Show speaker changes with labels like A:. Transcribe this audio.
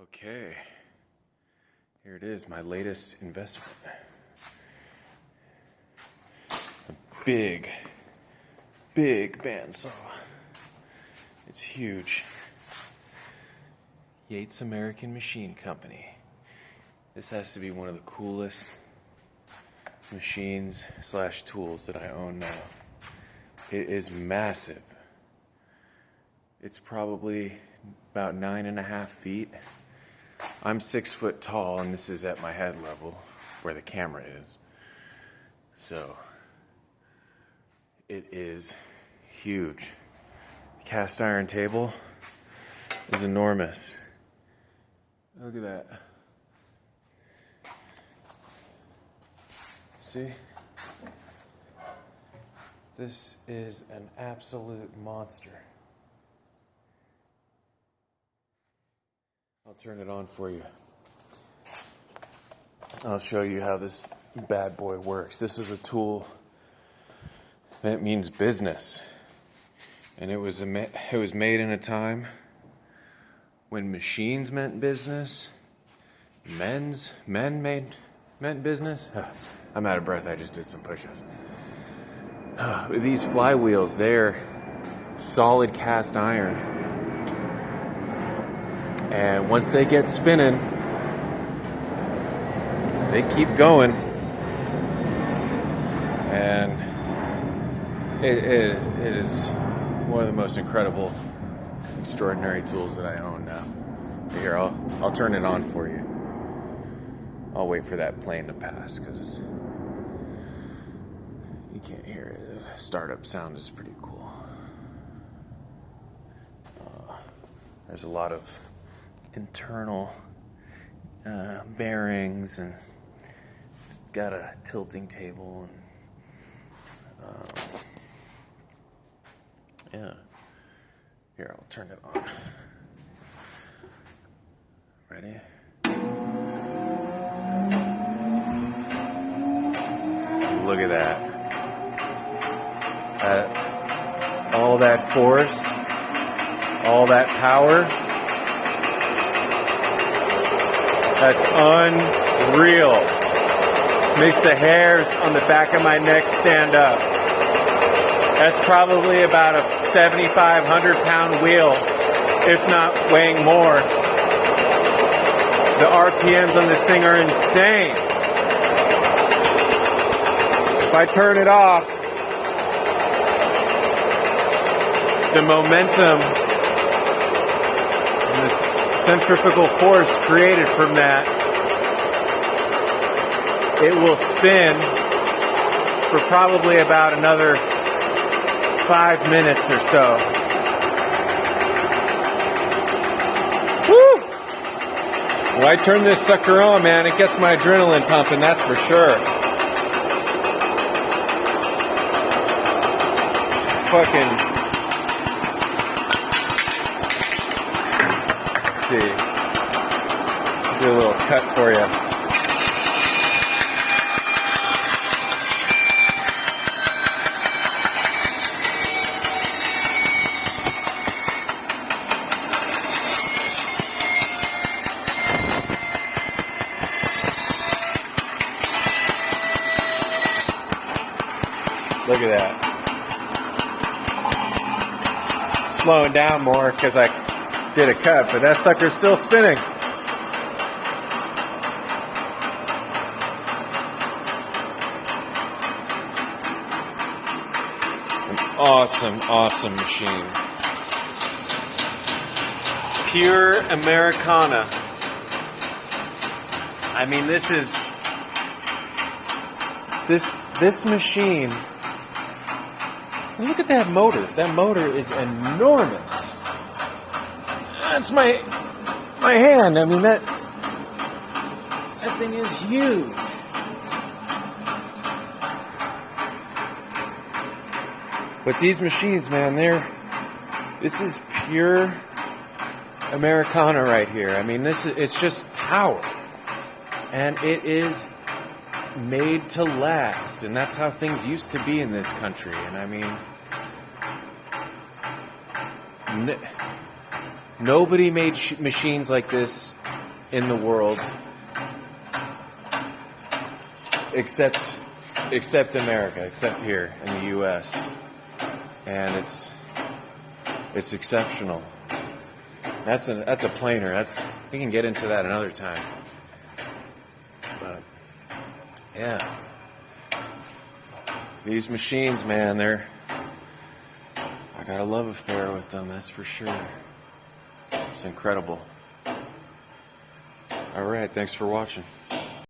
A: Okay, here it is, my latest investment. A big bandsaw. It's huge. Yates American Machine Company. This has to be one of the coolest machines / tools that I own now. It is massive. It's probably about 9.5 feet. I'm 6 foot tall, and this is at my head level where the camera is. So it is huge. The cast iron table is enormous. Look at that. See? This is an absolute monster. I'll turn it on for you. I'll show you how this bad boy works. This is a tool that means business. And it was made in a time when machines meant business, men meant business. I'm out of breath, I just did some push-ups. These flywheels, they're solid cast iron. And once they get spinning, they keep going. And it is one of the most incredible, extraordinary tools that I own now. Here, I'll turn it on for you. I'll wait for that plane to pass because you can't hear it. The startup sound is pretty cool. There's a lot of internal bearings, and it's got a tilting table, and yeah. Here, I'll turn it on. Ready? Look at that. All that force, all that power. That's unreal. Makes the hairs on the back of my neck stand up. That's probably about a 7,500 pound wheel, if not weighing more. The RPMs on this thing are insane. If I turn it off, the momentum and the centrifugal force created from that, it will spin for probably about another 5 minutes or so. Woo! When I turn this sucker on, man, it gets my adrenaline pumping, that's for sure. Fucking... do a little cut for you. Look at that. Slowing down more because I did a cut, but that sucker's still spinning. An awesome machine. Pure Americana. I mean, this machine. Look at that motor. That motor is enormous. That's my hand. I mean, that thing is huge. But these machines, man, this is pure Americana right here. I mean, it's just power. And it is made to last. And that's how things used to be in this country. And I mean, Nobody made machines like this in the world except America, except here in the U.S. And it's exceptional. That's a planer. We can get into that another time. But yeah, these machines, man, I got a love affair with them, that's for sure. It's incredible. All right, thanks for watching.